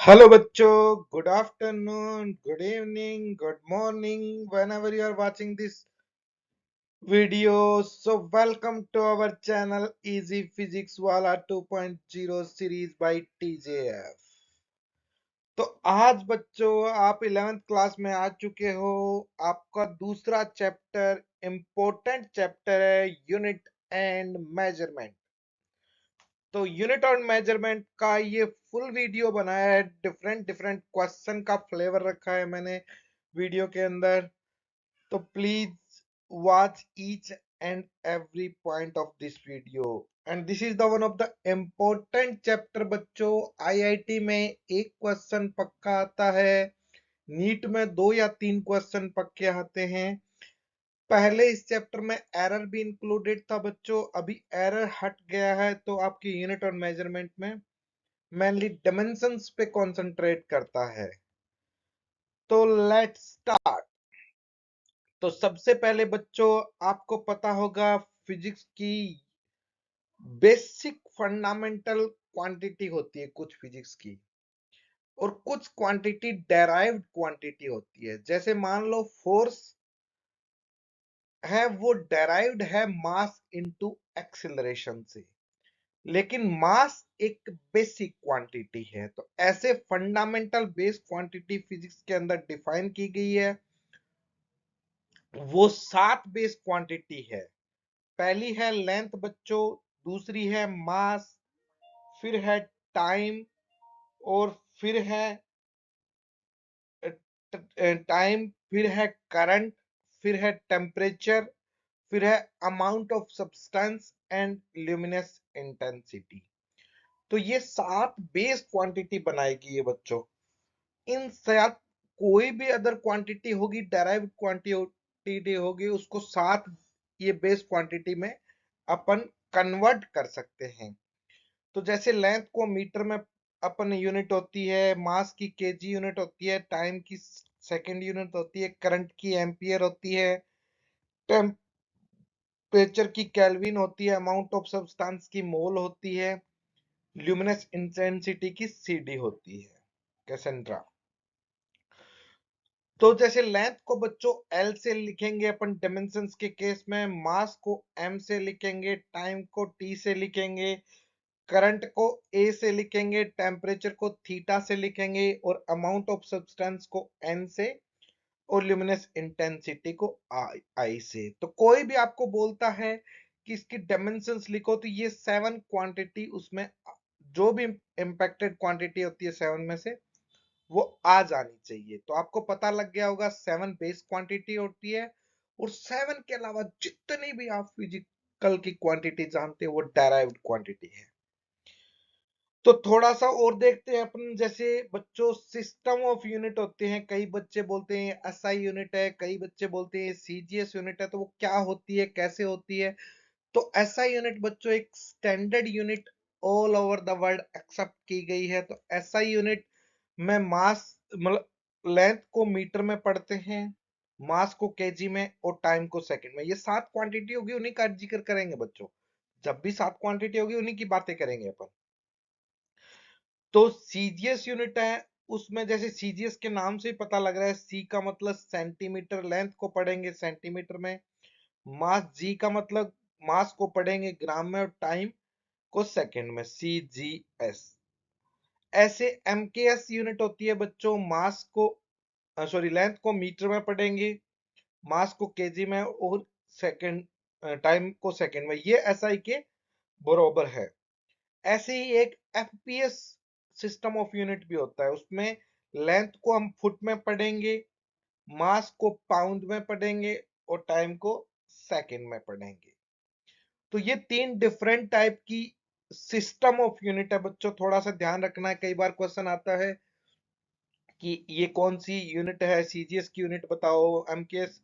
Hello बच्चों, good afternoon, good evening, good morning, whenever you are watching this video. So welcome to our channel Easy Physics Wala 2.0 series by TJF. तो आज बच्चों आप 11th class में आ चुके हो। आपका दूसरा चैप्टर इम्पोर्टेंट चैप्टर है यूनिट एंड मेजरमेंट। तो यूनिट और मेजरमेंट का ये फुल वीडियो बनाया है, डिफरेंट डिफरेंट क्वेश्चन का फ्लेवर रखा है मैंने वीडियो के अंदर। तो please watch each and every point of this video and this is the one of the important chapter बच्चों। आईआईटी में एक क्वेश्चन पक्का आता है, नीट में 2 या 3 क्वेश्चन पक्के आते हैं। पहले इस चैप्टर में एरर भी इंक्लूडेड था बच्चों, अभी एरर हट गया है तो आपकी यूनिट और मेजरमेंट में मेनली डायमेंशंस पे कंसंट्रेट करता है। तो लेट्स स्टार्ट। तो सबसे पहले बच्चों आपको पता होगा फिजिक्स की बेसिक फंडामेंटल क्वांटिटी होती है कुछ फिजिक्स की, और कुछ क्वांटिटी डेराइव्ड क्वांटिटी होती है। जैसे मान लो फोर्स है, वो डेराइव्ड है मास इनटू एक्सीलरेशन से, लेकिन मास एक बेसिक क्वांटिटी है। तो ऐसे फंडामेंटल बेस क्वांटिटी फिजिक्स के अंदर डिफाइन की गई है। वो 7 बेस क्वांटिटी है। पहली है लेंथ बच्चों, दूसरी है मास, फिर है टाइम, और फिर है फिर है करंट, फिर है टेम्परेचर, फिर है amount of substance and luminous intensity. तो ये 7 बेस क्वांटिटी बनाएगी ये बच्चों। इन 7 कोई भी अदर क्वांटिटी होगी, डेराइव्ड क्वांटिटी होगी, उसको 7 ये बेस क्वांटिटी में अपन कन्वर्ट कर सकते हैं। तो जैसे लेंथ को मीटर में अपन यूनिट होती है, मास की केजी यूनिट होती है, टाइम की सेकंड यूनिट होती है, करंट की एम्पियर होती है, टेम्परेचर की केल्विन होती है, अमाउंट ऑफ सब्सटेंस की मोल होती है, ल्यूमिनस इंटेंसिटी की सीडी होती है, कैसेंड्रा। तो जैसे लेंथ को बच्चों एल से लिखेंगे अपन डायमेंशंस के केस में, मास को एम से लिखेंगे, टाइम को टी से लिखेंगे, करंट को ए से लिखेंगे, टेम्परेचर को थीटा से लिखेंगे, और अमाउंट ऑफ सब्सटेंस को एन से, और ल्यूमिनस इंटेंसिटी को आई से। तो कोई भी आपको बोलता है कि इसकी डायमेंशंस लिखो, तो ये 7 क्वांटिटी उसमें जो भी इंपैक्टेड क्वांटिटी होती है 7 में से वो आ जानी चाहिए। तो आपको पता लग गया होगा 7 बेस क्वांटिटी होती है, और 7 के अलावा जितनी भी आप फिजिकल की क्वांटिटी जानते हो वो डेराइव्ड क्वांटिटी है। तो थोड़ा सा और देखते हैं अपन। जैसे बच्चों सिस्टम ऑफ यूनिट होते हैं, कई बच्चे बोलते हैं एसआई यूनिट है, कई बच्चे बोलते हैं सीजीएस यूनिट है। तो वो क्या होती है, कैसे होती है? तो एसआई यूनिट बच्चों एक standard unit all over the world accept की गई है। तो एसआई यूनिट में मास मतलब लेंथ को मीटर में पढ़ते हैं, मास को केजी में, और टाइम को सेकंड में। ये 7 क्वांटिटी होगी, उन्हीं का जिक्र करेंगे बच्चों। जब भी 7 क्वांटिटी होगी उन्हीं की बातें करेंगे अपन। तो सीजीएस यूनिट है, उसमें जैसे सीजीएस के नाम से ही पता लग रहा है, सी का मतलब सेंटीमीटर, लेंथ को पढ़ेंगे सेंटीमीटर में, मास जी का मतलब मास को पढ़ेंगे ग्राम में, और टाइम को सेकंड में, सी जी एस। ऐसे एमकेएस यूनिट होती है बच्चों, मास को सॉरी लेंथ को मीटर में पढ़ेंगे, मास को केजी में, और सेकंड टाइम को सेकंड में। ये एसआई के बराबर है। ऐसे ही एक एफपीएस सिस्टम ऑफ यूनिट भी होता है, उसमें लेंथ को हम फुट में पढ़ेंगे, मास को पाउंड में पढ़ेंगे, और टाइम को सेकंड में पढ़ेंगे। तो ये 3 डिफरेंट टाइप की सिस्टम ऑफ यूनिट है बच्चों, थोड़ा सा ध्यान रखना है। कई बार क्वेश्चन आता है कि ये कौन सी यूनिट है, सीजीएस की यूनिट बताओ, एमकेएस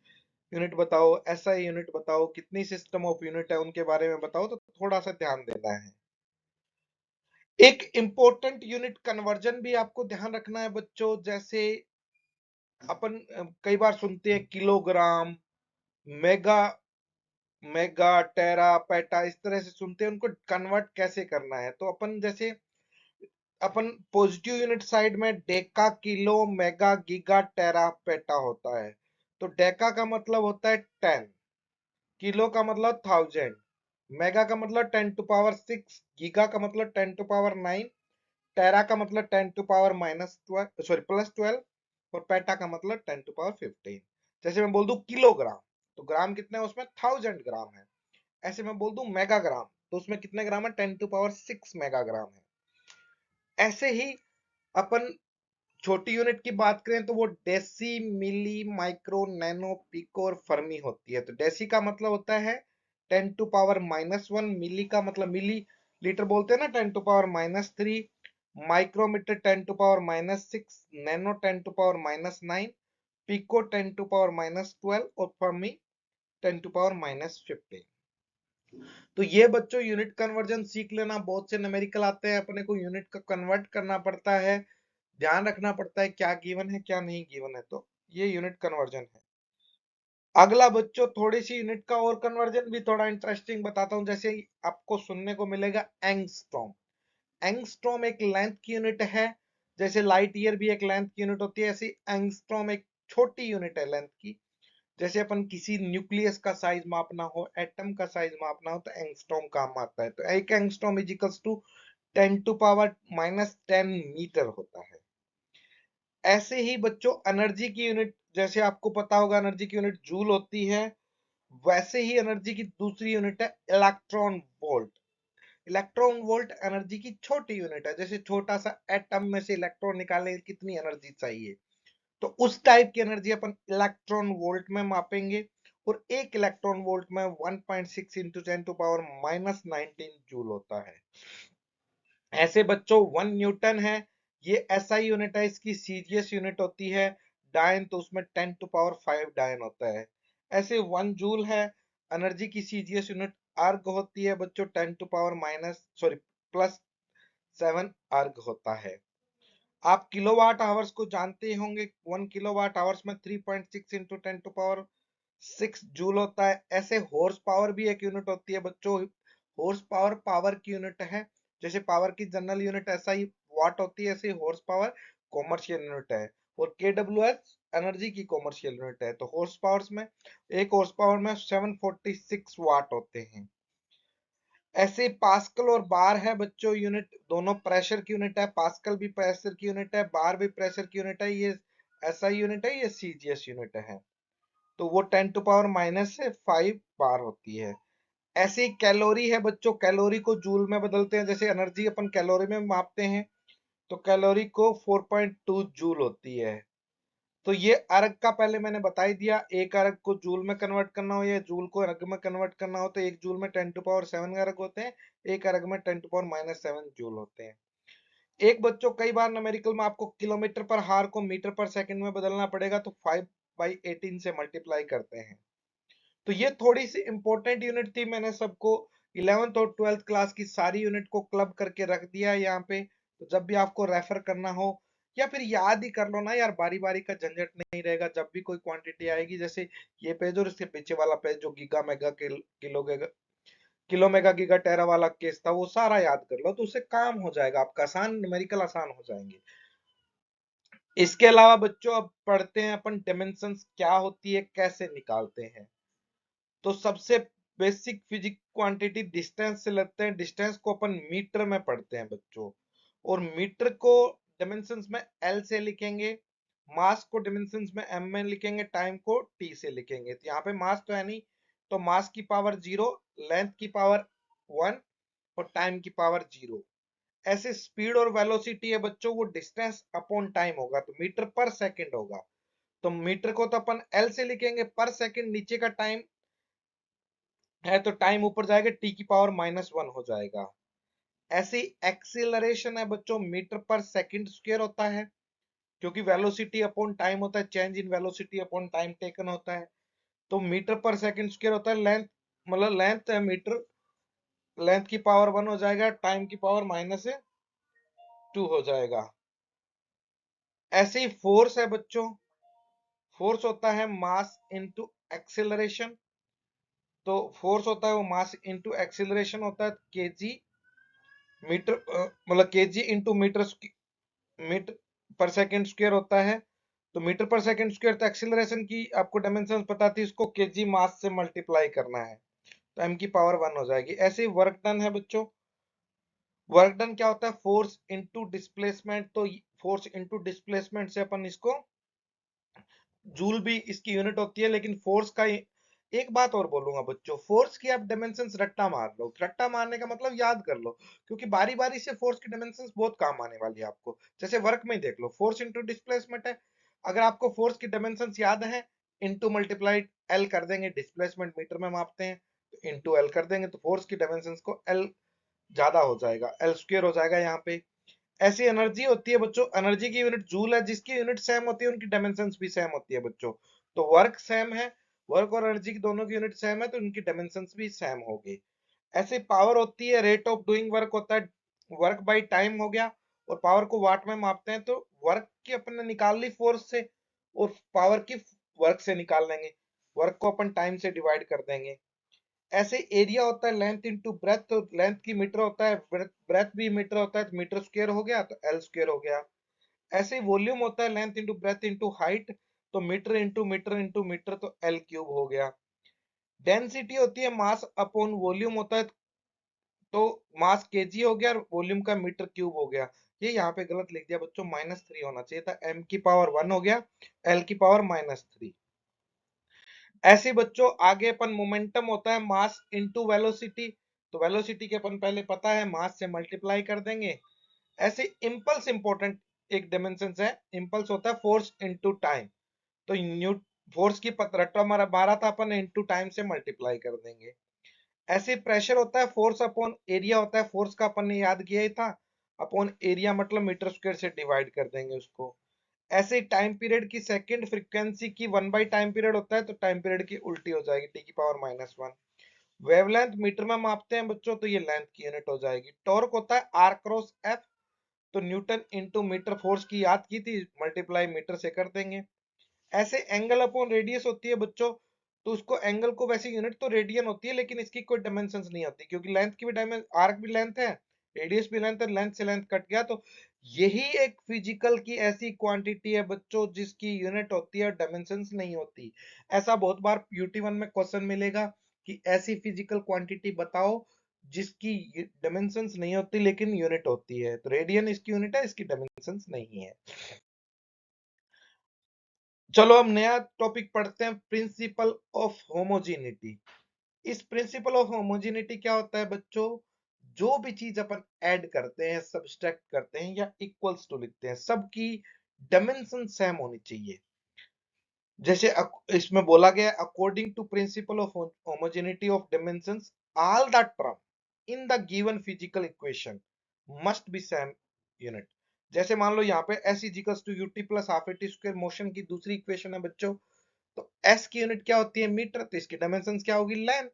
यूनिट बताओ, एसआई यूनिट बताओ, कितनी सिस्टम ऑफ यूनिट है उनके बारे में बताओ। तो थोड़ा सा ध्यान देना है। एक इंपॉर्टेंट यूनिट कन्वर्जन भी आपको ध्यान रखना है बच्चों। जैसे अपन कई बार सुनते हैं किलोग्राम, मेगा, मेगा, टेरा, पेटा, इस तरह से सुनते हैं। उनको कन्वर्ट कैसे करना है? तो अपन जैसे अपन पॉजिटिव यूनिट साइड में डेका, किलो, मेगा, गीगा, टेरा, पेटा होता है। तो डेका का मतलब होता है 10, किलो का मतलब 1000, मेगा का मतलब 10⁶, गीगा का मतलब 10⁹, टेरा का मतलब 10⁻⁻12 सॉरी +12, और पेटा का मतलब 10⁻15। जैसे मैं बोल दूं किलोग्राम, तो ग्राम कितने हैं उसमें 1000 ग्राम है। ऐसे मैं बोल दूं मेगाग्राम, तो उसमें कितने ग्राम है 10⁶ मेगाग्राम है। ऐसे ही अपन छोटी यूनिट की बात करें तो वो डेसी, मिली, माइक्रो, नैनो, पिको और फर्मी होती है। तो डेसी का मतलब होता है 10⁻⁻1, मिली का मतलब मिली लीटर बोलते हैं ना 10⁻⁻3, माइक्रोमीटर 10⁻⁻6, नैनो 10⁻⁻9, पिको 10⁻⁻12 और फर्मी 10⁻⁻15। तो ये बच्चों यूनिट कन्वर्जन सीख लेना। बहुत से न्यूमेरिकल आते हैं, अपने को यूनिट का कन्वर्ट करना पड़ता है, ध्यान रखना पड़ता है क्या गिवन है क्या नहीं गिवन है। तो ये यूनिट कन्वर्जन है। अगला बच्चों थोड़ी सी यूनिट का और कन्वर्जन भी थोड़ा इंटरेस्टिंग बताता हूँ। जैसे आपको सुनने को मिलेगा एंगस्ट्रॉम। एंगस्ट्रॉम एक लेंथ की यूनिट है, जैसे लाइट ईयर भी एक लेंथ की यूनिट होती है, ऐसी एंगस्ट्रॉम एक छोटी यूनिट है लेंथ की। जैसे अपन किसी न्यूक्लियस का साइज मापना हो, एटम का साइज मापना हो, तो एंगस्ट्रॉम काम आता है। तो एक angstrom is equals to 10⁻⁻10 metre होता है। ऐसे ही बच्चों एनर्जी की यूनिट, जैसे आपको पता होगा एनर्जी की यूनिट जूल होती है, वैसे ही एनर्जी की दूसरी यूनिट है electron volt. Electron volt energy की छोटी यूनिट है। जैसे छोटा सा एटम में से इलेक्ट्रॉन निकालने की कितनी एनर्जी चाहिए, तो उस टाइप की एनर्जी अपन इलेक्ट्रॉन वोल्ट में मापेंगे। और एक इलेक्ट्रॉन वोल्ट में 1.6 इंटू 10⁻⁻19 जूल होता है। ऐसे बच्चों 1 न्यूटन है, ये एसआई यूनिट है, इसकी सीजीएस यूनिट होती है डायन, तो उसमें 10⁵ डायन होता है। ऐसे 1 जूल है, एनर्जी की सीजीएस यूनिट अर्ग होती है बच्चों, 10⁻⁻+7 अर्ग होता है। आप किलोवाट आवर्स को जानते होंगे, 1 किलोवाट आवर्स में 3.6 इंटू 10⁻6 जूल होता है। ऐसे हॉर्स पावर भी एक यूनिट होती है बच्चों। हॉर्स पावर पावर की यूनिट है। जैसे पावर की जनरल यूनिट ऐसा ही वाट होती है, ऐसे हॉर्स पावर कॉमर्शियल यूनिट है। और केडब्ल्यूएच एनर्जी की कॉमर्शियल यूनिट है। तो हॉर्स पावर्स में एक हॉर्स पावर में 746 वाट होते हैं। ऐसे पास्कल और बार है बच्चों यूनिट, दोनों प्रेशर की यूनिट है। पास्कल भी प्रेशर की यूनिट है, बार भी प्रेशर की यूनिट है। ये एसआई यूनिट है, ये सीजीएस यूनिट है। तो वो 10⁻⁻5 बार होती है। ऐसे ही कैलोरी है बच्चों, कैलोरी को जूल में बदलते हैं। जैसे एनर्जी अपन कैलोरी में मापते हैं, तो कैलोरी को 4.2 जूल होती है। तो ये अर्ग का पहले मैंने बता ही दिया, एक अर्ग को जूल में कन्वर्ट करना हो या जूल को अर्ग में कन्वर्ट करना हो, तो एक जूल में 10⁻7 अर्ग होते हैं, एक अर्ग में 10⁻⁻7 जूल होते हैं। एक बच्चों कई बार न्यूमेरिकल में आपको किलोमीटर पर हार को मीटर पर सेकंड में बदलना पड़ेगा, तो 5/18 से मल्टीप्लाई करते हैं। तो ये थोड़ी सी इंपॉर्टेंट यूनिट थी, मैंने सबको 11th और 12th क्लास की सारी यूनिट को क्लब करके रख दिया है यहाँ पे। तो जब भी आपको रेफर करना हो या फिर याद ही कर लो ना यार, बारी बारी का झंझट नहीं रहेगा। जब भी कोई क्वांटिटी आएगी, जैसे ये पेज और इसके पीछे वाला पेज जो giga mega kilo mega giga tera वाला केस था, वो सारा याद कर लो, तो उससे काम हो जाएगा आपका, आसान न्यूमेरिकल आसान हो जाएंगे। इसके अलावा बच्चों अब पढ़ते हैं अपन डिमेंशंस क्या होती है, कैसे निकालते हैं। तो सबसे बेसिक फिजिक क्वांटिटी डिस्टेंस से लेते हैं। डिस्टेंस को अपन मीटर में पढ़ते हैं बच्चों, और मीटर को डिमेंशंस में एल से लिखेंगे, मास को डिमेंशंस में एम में लिखेंगे, टाइम को टी से लिखेंगे। तो यहाँ पे मास तो है नहीं, तो मास की पावर 0, लेंथ की पावर 1 और टाइम की पावर 0। ऐसे स्पीड और वेलोसिटी है बच्चों, वो डिस्टेंस अपॉन टाइम होगा, तो मीटर पर सेकंड होगा। तो मीटर को तो अपन एल से लिखेंगे, पर सेकंड नीचे का टाइम है, तो टाइम ऊपर जाएगा, टी की पावर -1 हो जाएगा। ऐसे ही एक्सीलरेशन है बच्चों, मीटर पर सेकंड स्क्वायर होता है, क्योंकि वेलोसिटी अपॉन टाइम होता है, change in velocity upon time taken होता है। तो मीटर पर सेकंड स्क्वायर होता है। लेंथ मतलब लेंथ है मीटर, लेंथ की पावर 1 हो जाएगा, टाइम की पावर -2 हो जाएगा। ऐसे ही फोर्स है बच्चों, फोर्स होता है मास इनटू एक्सीलरेशन। तो फोर्स होता है वो मास इनटू एक्सीलरेशन होता है, केजी मीटर मतलब केजी इंटू मीटर पर सेकंड स्क्वायर होता है। तो मीटर पर सेकंड स्क्वायर, तो एक्सीलरेशन की आपको डायमेंशन पता थी, इसको केजी मास से मल्टीप्लाई करना है, तो m की पावर 1 हो जाएगी। ऐसे ही वर्क डन है बच्चों। वर्क डन क्या होता है? Force into displacement. तो फोर्स इनटू डिस्प्लेसमेंट से अपन इसको, जूल भी इसकी यूनिट होती है, लेकिन फोर्स का एक बात और बोलूंगा बच्चों, फोर्स की आप डायमेंशंस रट्टा मार लो। रट्टा मारने का मतलब याद कर लो, क्योंकि बारी बारी से फोर्स की डायमेंशंस बहुत काम आने वाली है आपको। जैसे वर्क में ही देख लो, फोर्स इनटू डिस्प्लेसमेंट है। अगर आपको फोर्स की डायमेंशंस याद है, इनटू मल्टीप्लाइड एल कर देंगे, डिस्प्लेसमेंट मीटर में मापते हैं, तो इनटू एल कर देंगे, तो फोर्स की डायमेंशंस को एल ज्यादा हो जाएगा, एल स्क्वायर हो जाएगा यहाँ पे। ऐसी एनर्जी होती है बच्चों, एनर्जी की यूनिट जूल है, जिसकी यूनिट सेम होती है उनकी डायमेंशंस भी सेम होती है बच्चों। तो वर्क सेम है, वर्क और एनर्जी की दोनों की यूनिट सेम है, तो उनकी डायमेंशंस भी सेम होगी। ऐसे पावर होती है, रेट ऑफ डूइंग वर्क होता है, वर्क बाय टाइम हो गया, और पावर को वाट में मापते हैं, तो वर्क की अपन ने निकाल ली फोर्स से, और पावर की वर्क से निकाल लेंगे, वर्क को अपन टाइम से डिवाइड कर देंगे। ऐसे एरिया होता है लेंथ इंटू ब्रेथ, तो लेंथ की मीटर होता है, ब्रेथ भी मीटर होता है, तो मीटर स्क्वायर हो गया, तो एल स्क्वायर हो गया। ऐसे ही वॉल्यूम होता है length into breadth into height, तो metre into metre into metre, तो एल क्यूब हो गया। डेंसिटी होती है मास अपॉन वॉल्यूम होता है, तो मास केजी हो गया और वॉल्यूम का मीटर क्यूब हो गया। ये यहाँ पे गलत लिख दिया बच्चों, -3 होना चाहिए था, m की पावर 1 हो गया, l की पावर -3। ऐसे बच्चों आगे अपन मोमेंटम होता है मास इनटू वेलोसिटी, तो वेलोसिटी के अपन पहले पता है, मास से मल्टीप्लाई कर देंगे। ऐसे इंपल्स इंपॉर्टेंट एक डायमेंशन है, इंपल्स होता है फोर्स इनटू टाइम, तो न्यू फोर्स की रट्टा मारा था अपन, इनटू टाइम से मल्टीप्लाई कर देंगे। ऐसे प्रेशर होता है फोर्स अपॉन एरिया होता है, फोर्स का अपन ने याद किया ही था, अपॉन एरिया मतलब मीटर स्क्वायर से डिवाइड कर देंगे उसको। ऐसे टाइम पीरियड की सेकंड फ्रीक्वेंसी की 1 बाई टाइम पीरियड होता है, तो टाइम पीरियड की उल्टी हो जाएगी, टी की पावर -1। वेवलेंथ मीटर में मापते हैं बच्चों, तो ये लेंथ की यूनिट हो जाएगी। टॉर्क होता है आर क्रॉस एफ, तो न्यूटन इंटू मीटर, फोर्स की याद की थी, मल्टीप्लाई मीटर से कर देंगे। ऐसे एंगल अपॉन रेडियस होती है बच्चों, तो उसको एंगल को वैसे यूनिट तो रेडियन होती है, लेकिन इसकी कोई डायमेंशंस नहीं होती, क्योंकि लेंथ की भी डायमेंशन, आर्क भी लेंथ है, रेडियस भी लेंथ है, लेंथ से लेंथ कट गया, तो यही एक फिजिकल की ऐसी क्वांटिटी है बच्चों जिसकी यूनिट होती है, डायमेंशंस नहीं होती। ऐसा बहुत बार यूटी 1 में क्वेश्चन मिलेगा कि ऐसी फिजिकल क्वांटिटी बताओ जिसकी डायमेंशंस नहीं होती लेकिन यूनिट होती है, तो रेडियन इसकी यूनिट है, इसकी डायमेंशंस नहीं है। चलो हम नया टॉपिक पढ़ते हैं, प्रिंसिपल ऑफ होमोजेनिटी। इस प्रिंसिपल ऑफ होमोजेनिटी क्या होता है बच्चों? जो भी चीज अपन ऐड करते हैं, सब्सट्रैक्ट करते हैं या इक्वल्स टू लिखते हैं, सबकी डायमेंशन सेम होनी चाहिए। जैसे इसमें बोला गया, according to principle of homogeneity of dimensions, all the term in the given physical equation must be same unit. जैसे मान लो यहाँ पे s equals to u t plus half a t square, motion की दूसरी इक्वेशन है बच्चों, तो s की यूनिट क्या होती है? मीटर, तो इसकी डायमेंशन क्या होगी? लेंथ।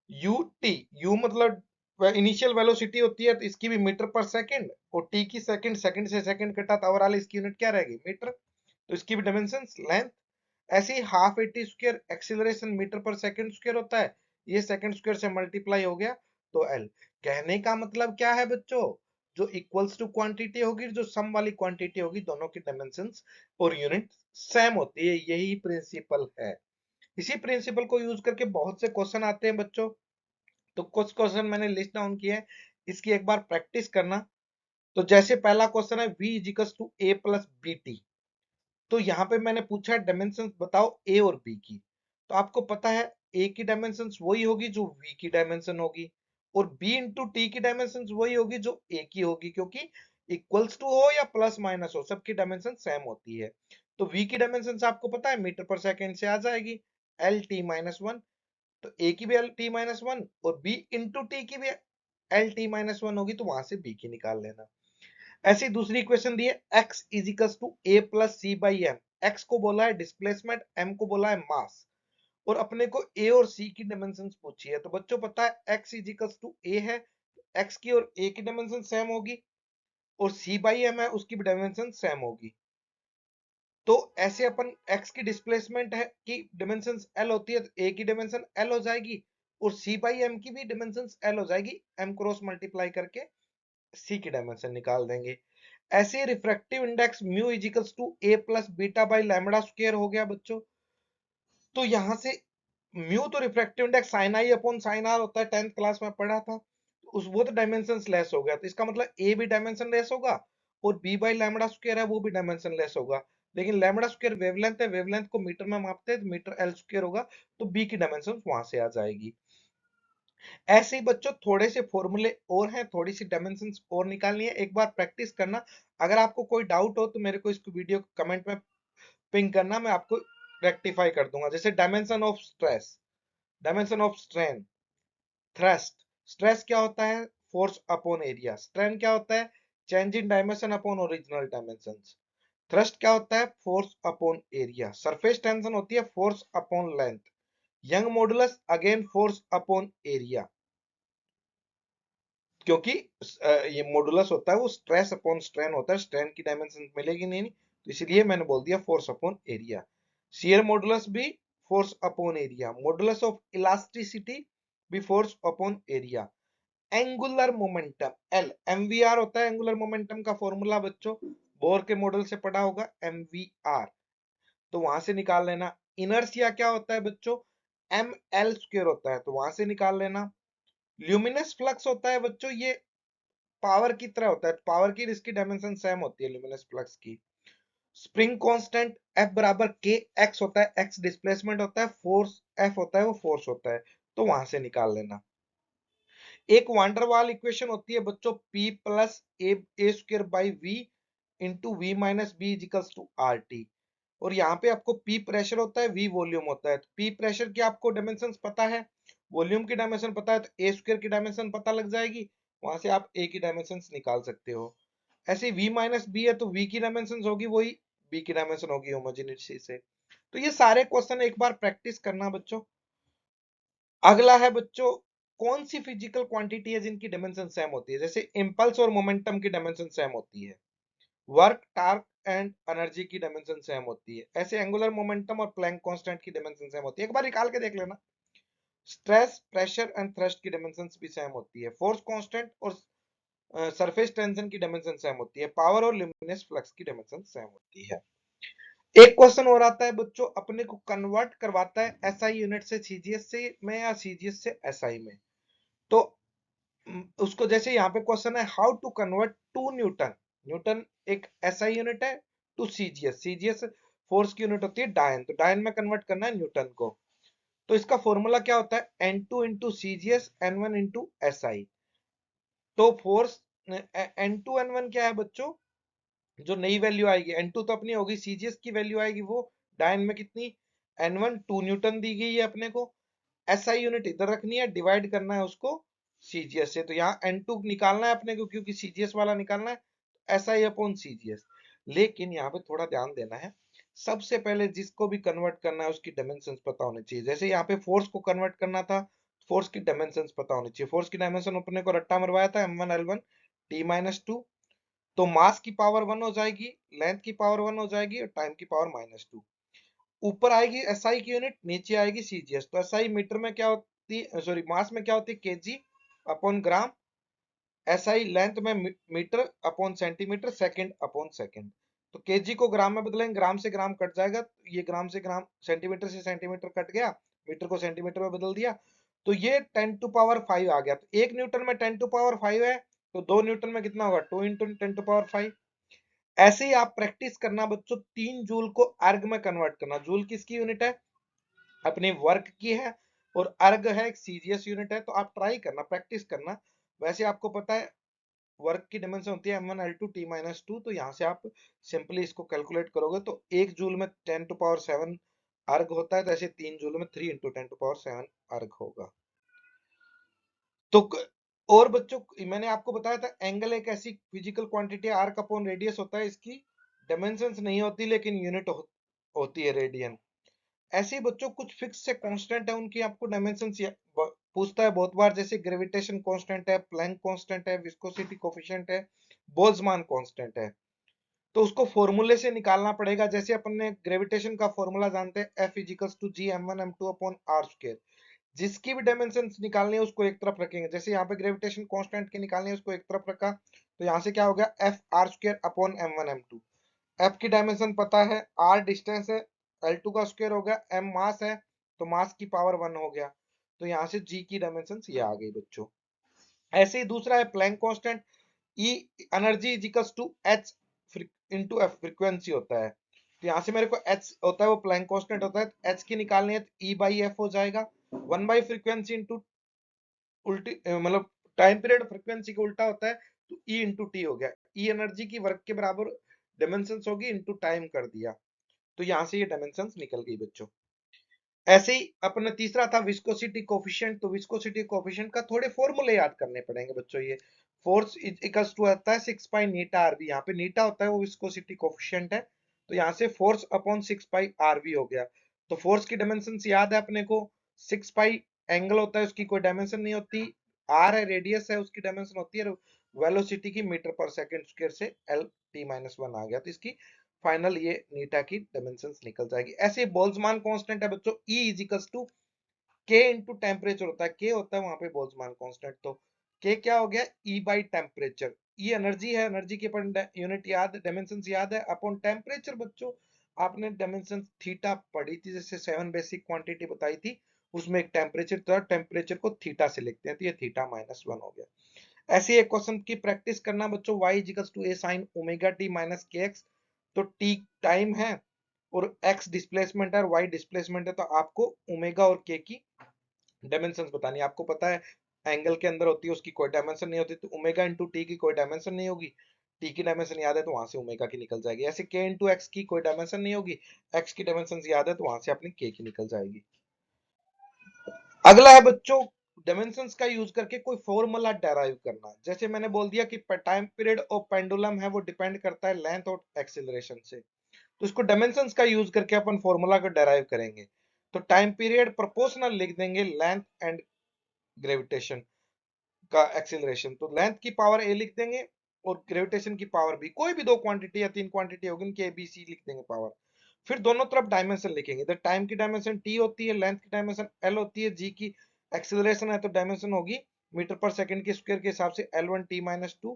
यूटी, यू मतलब इनिशियल वेलोसिटी होती है, तो इसकी भी मीटर पर सेकंड, और टी की सेकंड, सेकंड से सेकंड कटा तो ओवरऑल इसकी यूनिट क्या रहेगी? मीटर, तो इसकी भी डायमेंशन लेंथ। ऐसे ही half a t square acceleration metre पर सेकंड स्क्वायर होता है, ये सेकंड स्क्वायर से मल्टीप्लाई हो गया, तो एल। कहने का मतलब क्या है बच्चों? जो इक्वल्स टू क्वांटिटी होगी, जो सम वाली क्वांटिटी होगी, दोनों की डायमेंशंस और यूनिट सेम होती है, यही प्रिंसिपल है। इसी प्रिंसिपल को यूज करके बहुत से क्वेश्चन आते हैं बच्चों, तो कुछ क्वेश्चन मैंने लिस्ट डाउन किए हैं, इसकी एक बार प्रैक्टिस करना। तो जैसे पहला क्वेश्चन है, v equals to a plus b t, तो यहाँ पे मैंने पूछा है डायमेंशन बताओ ए और बी की, तो आपको पता है ए की डायमेंशन वही होगी जो v की डायमेंशन होगी, और b इंटू टी की डायमेंशन वही होगी जो a की होगी, क्योंकि इक्वल्स टू हो या प्लस माइनस हो, सबकी डायमेंशन सेम होती है। तो v की डायमेंशन आपको पता है, मीटर पर सेकेंड से आ जाएगी, एल टी माइनस वन, तो ए की भी एल टी माइनस वन और बी इंटू टी की भी एल टी माइनस वन होगी, तो वहां से बी की निकाल लेना। ऐसी दूसरी इक्वेशन दी है, x equals to a plus c by m. X को बोला है डिस्प्लेसमेंट, एम को बोला है मास, और अपने को ए और सी की डायमेंशन पूछी है। तो बच्चों पता है x इजिकल्स टू ए है, x की और a की डायमेंशन सेम होगी, और c बाई एम है, उसकी भी डायमेंशन सेम होगी। तो ऐसे अपन x की डिस्प्लेसमेंट है की डायमेंशन l होती है, तो a की डायमेंशन l हो जाएगी, और c बाई m की भी डायमेंशन l हो जाएगी, m क्रॉस मल्टीप्लाई करके सी की डायमेंशन निकाल देंगे। ऐसे refractive index mu equals to a plus beta by lambda square हो गया बच्चों। तो यहां से म्यू तो refractive index sine i upon sine r होता है, 10th क्लास में पढ़ा था। उस वो तो डायमेंशन लेस हो गया, तो इसका मतलब ए भी डायमेंशन लेस होगा और बी बाई लैम्बडा स्क्वायर है वो भी डायमेंशन लेस होगा। लेकिन लैम्बडा स्क्वायर वेवलेंथ है, वेवलेंथ को मीटर में मापते हैं तो मीटर एल स्क्वायर होगा, तो बी की डायमेंशन वहां से आ जाएगी। ऐसे ही बच्चों थोड़े से फॉर्मूले और हैं, थोड़ी सी डायमेंशंस और निकालनी है, एक बार प्रैक्टिस करना। अगर आपको कोई डाउट हो तो मेरे को इसको वीडियो कमेंट में पिंग करना, मैं आपको रेक्टिफाई कर दूंगा। जैसे dimension of stress, dimension of strain, thrust, stress क्या होता है, फोर्स अपॉन एरिया। स्ट्रेन क्या होता है, change in dimension upon original dimensions. Thrust क्या होता है, force upon area. Surface tension होती है force upon length. Young modulus again force upon area, क्योंकि ये मॉडुलस होता है वो स्ट्रेस अपॉन स्ट्रेन होता है, स्ट्रेन की डायमेंशन मिलेगी नहीं, तो इसलिए मैंने बोल दिया force upon area. Shear modulus भी force upon area. Modulus of elasticity भी force upon area. Angular momentum L, MVR होता है एंगुलर मोमेंटम का फॉर्मूला बच्चों, बोर के मॉडल से पढ़ा होगा एमवीआर, तो वहां से निकाल लेना। इनर्शिया क्या होता है बच्चों, एम एल स्क्वायर होता है, तो वहां से निकाल लेना। ल्यूमिनस फ्लक्स होता है बच्चों, ये पावर की तरह होता है, पावर की इसकी डायमेंशन सेम होती है ल्यूमिनस फ्लक्स की। स्प्रिंग कांस्टेंट F बराबर के एक्स होता है, एक्स डिस्प्लेसमेंट होता है, फोर्स F होता है वो फोर्स होता है, तो वहां से निकाल लेना। एक वांडरवाल इक्वेशन होती है बच्चों, P plus a square by v into v minus b equals to r t. और यहाँ पे आपको P प्रेशर होता है, V वॉल्यूम होता है। तो P प्रेशर की आपको डायमेंशन पता है, वॉल्यूम की डायमेंशन पता है, तो ए स्क्वायर की डायमेंशन पता लग जाएगी, वहां से आप ए की डायमेंशन निकाल सकते हो। ऐसे V माइनस बी है तो V की डायमेंशन होगी वही B की डायमेंशन होगी होमोजेनिटी से। तो ये सारे क्वेश्चन एक बार प्रैक्टिस करना बच्चों। अगला है बच्चों, कौन सी फिजिकल क्वांटिटी है जिनकी डायमेंशन सेम होती है। जैसे इंपल्स और मोमेंटम की डायमेंशन सेम होती है, वर्क टार्क एंड एनर्जी की डायमेंशन सेम होती है, ऐसे एंगुलर मोमेंटम और प्लैंक कांस्टेंट की डायमेंशन सेम होती है। एक बार निकाल के देख लेना। स्ट्रेस, प्रेशर एंड थ्रस्ट की डायमेंशन भी सेम होती है। फोर्स कांस्टेंट और सरफेस टेंशन की डायमेंशन सेम होती है। पावर और ल्यूमिनस फ्लक्स की डायमेंशन सेम होती है। एक क्वेश्चन और आता है बच्चों, अपने को कन्वर्ट करवाता है एसआई यूनिट से सीजीएस से में या सीजीएस से एसआई में। तो उसको जैसे यहाँ पे क्वेश्चन है, how to convert to newton, newton एक एसआई यूनिट है, टू सीजीएस, सीजीएस फोर्स की यूनिट होती है डायन, तो डायन में कन्वर्ट करना है न्यूटन को। तो इसका फॉर्मूला क्या होता है, N2 into CGS N1 into SI. तो फोर्स N2 N1 क्या है बच्चों, जो नई वैल्यू आएगी, N2 तो अपनी होगी, सीजीएस की वैल्यू आएगी वो डायन में कितनी, N1 2 न्यूटन दी गई है अपने को। एसआई यूनिट इधर रखनी है, डिवाइड करना है उसको सीजीएस से, तो यहाँ N2 निकालना है अपने को क्योंकि सीजीएस वाला निकालना है, एसआई अपॉन सीजीएस। लेकिन यहाँ पे थोड़ा ध्यान देना है, सबसे पहले जिसको भी कन्वर्ट करना है उसकी डायमेंशंस पता होनी चाहिए। जैसे यहाँ पे फोर्स को कन्वर्ट करना था, फोर्स की डायमेंशंस पता होनी चाहिए। फोर्स की डायमेंशन अपने को रट्टा मरवाया था M1 L1 T-2, तो मास की पावर 1 हो जाएगी, लेंथ की पावर 1 हो जाएगी और टाइम की पावर -2। ऊपर आएगी एसआई की यूनिट, नीचे आएगी सीजीएस। तो एसआई मीटर में क्या होती है, सॉरी मास में क्या होती है, KG upon gram. SI length में metre upon centimetre, second upon second. तो केजी को ग्राम में बदलेंगे, ग्राम से ग्राम कट जाएगा, ये ग्राम से ग्राम, सेंटीमीटर से सेंटीमीटर कट गया, मीटर को सेंटीमीटर में बदल दिया, तो ये 10⁵ आ गया। तो 1 न्यूटन में 10⁵ है, तो 2 न्यूटन में कितना होगा, 2 इंटू 10⁵। ऐसे ही आप प्रैक्टिस करना बच्चों, 3 जूल को अर्ग में कन्वर्ट करना। जूल किसकी यूनिट है, अपने वर्क की है, और अर्ग है एक सीजीएस यूनिट है, तो आप ट्राई करना, प्रैक्टिस करना। वैसे आपको पता है वर्क की डायमेंशन होती है M1 L2 T-2, तो यहाँ से आप सिंपली इसको कैलकुलेट करोगे तो 1 जूल में 10⁷ अर्ग होता है, तो ऐसे 3 जूल में 3 इंटू 10⁷ अर्ग होगा। तो और बच्चों मैंने आपको बताया था एंगल एक ऐसी फिजिकल क्वांटिटी है, आर्क अपॉन रेडियस होता है, इसकी डायमेंशंस नहीं होती लेकिन यूनिट होती है रेडियन। ऐसे ही बच्चों कुछ फिक्स से कांस्टेंट है, उनकी आपको डायमेंशंस पूछता है बहुत बार, जैसे ग्रेविटेशन कांस्टेंट है, प्लैंक कांस्टेंट है, विस्कोसिटी कोफिशिएंट है, बोल्ट्जमान कांस्टेंट है। तो उसको फॉर्मूले से निकालना पड़ेगा। जैसे अपन ने ग्रेविटेशन का फॉर्मूला जानते हैं, F equals to g M1 M2 upon r square. जिसकी भी डायमेंशन निकालनी है उसको एक तरफ रखेंगे, जैसे यहाँ पे ग्रेविटेशन कांस्टेंट की निकालनी है उसको एक तरफ रखा, तो यहाँ से क्या हो गया, F R square upon m1 m2। F की डायमेंशन पता है, आर डिस्टेंस है, L2 का स्क्वायर हो गया, एम मास है तो मास की पावर 1 हो गया। तो यहाँ से जी की डायमेंशन ये आ गई बच्चों। ऐसे ही दूसरा है Planck constant, e energy equals to h into f frequency होता है। तो यहाँ से मेरे को एच होता है वो प्लैंक कांस्टेंट होता है, एच की निकालनी है तो ई बाई एफ हो जाएगा, 1/फ्रीक्वेंसी इंटू उल्टी मतलब टाइम पीरियड फ्रीक्वेंसी का उल्टा होता है, तो ई इंटू टी हो गया, ई एनर्जी की वर्क के बराबर डायमेंशन होगी इंटू टाइम कर दिया। तो यहाँ से ये डायमेंशन निकल गई बच्चों। ऐसे ही अपना तीसरा था विस्कोसिटी कोफिशिएंट। तो विस्कोसिटी कोफिशिएंट का थोड़े फॉर्मूले याद करने पड़ेंगे बच्चों। ये फोर्स इक्वल्स टू आता है 6 पाई नीटा आरवी। यहाँ पे नीटा होता है वो विस्कोसिटी कोफिशिएंट है, तो यहाँ से फोर्स अपॉन 6 पाई आरवी हो गया। तो फोर्स की डायमेंशन याद है अपने को, 6 पाई एंगल होता है उसकी कोई डायमेंशन नहीं होती, आर है रेडियस है उसकी डायमेंशन होती है, वेलोसिटी की मीटर पर सेकंड स्क्वायर से एल टी माइनस 1 आ गया, तो इसकी फाइनल ये नीटा की डायमेंशंस निकल जाएगी। ऐसे बोल्ट्जमान कांस्टेंट है बच्चों, E equals to K into temperature होता है, K होता है वहां पे बोल्ट्जमान कांस्टेंट। तो K क्या हो गया, E by temperature. E energy है, एनर्जी की अपन यूनिट याद, डायमेंशंस याद है, अपॉन टेम्परेचर बच्चों आपने डायमेंशन थीटा पढ़ी थी, जैसे 7 बेसिक क्वांटिटी बताई थी उसमें एक टेम्परेचर था, टेम्परेचर को थीटा से लिखते हैं, तो ये थीटा माइनस 1 हो गया। ऐसे एक क्वेश्चन की प्रैक्टिस करना बच्चों, y equals to a sin omega t minus kx। तो t टाइम है और x डिस्प्लेसमेंट है और y डिस्प्लेसमेंट है, तो आपको ओमेगा और k की डायमेंशंस बतानी है। आपको पता है एंगल के अंदर होती है उसकी कोई डायमेंशन नहीं होती, तो ओमेगा इंटू टी की कोई डायमेंशन नहीं होगी, टी की डायमेंशन याद है तो वहां से ओमेगा की निकल जाएगी। ऐसे k इंटू एक्स की कोई डायमेंशन नहीं होगी, x की डायमेंशन याद है तो वहां से अपनी k की निकल जाएगी। अगला है बच्चों डायमेंशंस का यूज करके कोई फॉर्मूला डेराइव करना। जैसे मैंने बोल दिया कि टाइम पीरियड और पेंडुलम है वो डिपेंड करता है लेंथ और एक्सीलरेशन से, तो इसको डायमेंशंस का यूज करके अपन फॉर्मूला को डेराइव करेंगे। तो टाइम पीरियड प्रोपोर्शनल लिख देंगे लेंथ एंड ग्रेविटेशन का एक्सीलरेशन। तो लेंथ की पावर ए लिख देंगे और ग्रेविटेशन की पावर बी, कोई भी दो क्वांटिटी या तीन क्वांटिटी होगी उनकी ए बी सी लिख देंगे पावर। फिर दोनों तरफ डायमेंशन लिखेंगे, तो टाइम की डायमेंशन टी होती है, लेंथ की डायमेंशन एल होती है, जी की एक्सीलरेशन है तो डायमेंशन होगी मीटर पर सेकंड के स्क्वायर के हिसाब से L1 T-2।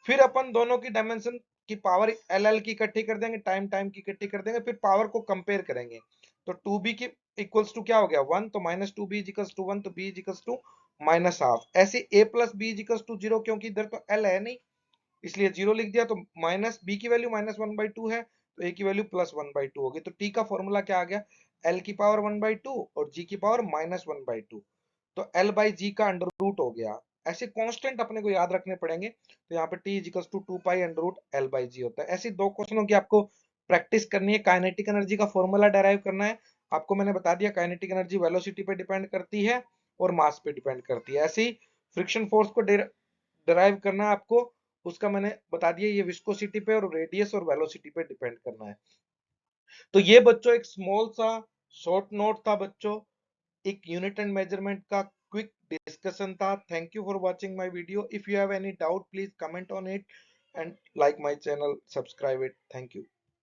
फिर अपन दोनों की डायमेंशन की पावर एल एल की इकट्ठी कर देंगे, टाइम टाइम की इकट्ठी कर देंगे, फिर पावर को कंपेयर करेंगे। तो टू बी की इक्वल्स टू क्या हो गया 1, तो minus two b equals to 1, तो b equals to minus half. ऐसे a plus b equals to 0, क्योंकि इधर तो एल है नहीं इसलिए 0 लिख दिया। तो माइनस बी की वैल्यू -1/2 है तो ए की वैल्यू +1/2 होगी। तो टी का फॉर्मूला क्या आ गया, एल की पावर 1/2 और जी की पावर -1/2, तो एल बाई जी का अंडर रूट हो गया। ऐसे कांस्टेंट अपने को याद रखने पड़ेंगे, तो यहाँ पे T equals to 2 pi under root L by g होता है। ऐसे दो क्वेश्चनों की आपको प्रैक्टिस करनी है। काइनेटिक एनर्जी का फॉर्मूला डेराइव करना है, आपको मैंने बता दिया काइनेटिक एनर्जी वेलोसिटी पे डिपेंड करती है और मास पे डिपेंड करती है। ऐसे ही फ्रिक्शन फोर्स को डिराइव करना है आपको, उसका मैंने बता दिया ये विस्कोसिटी पे और रेडियस और वेलोसिटी पे डिपेंड करना है। तो ये बच्चों एक स्मॉल सा शॉर्ट नोट था बच्चों, एक यूनिट एंड मेजरमेंट का क्विक डिस्कशन था। Thank you for watching my video. If you have any doubt please comment on it and like my channel, subscribe it. Thank you.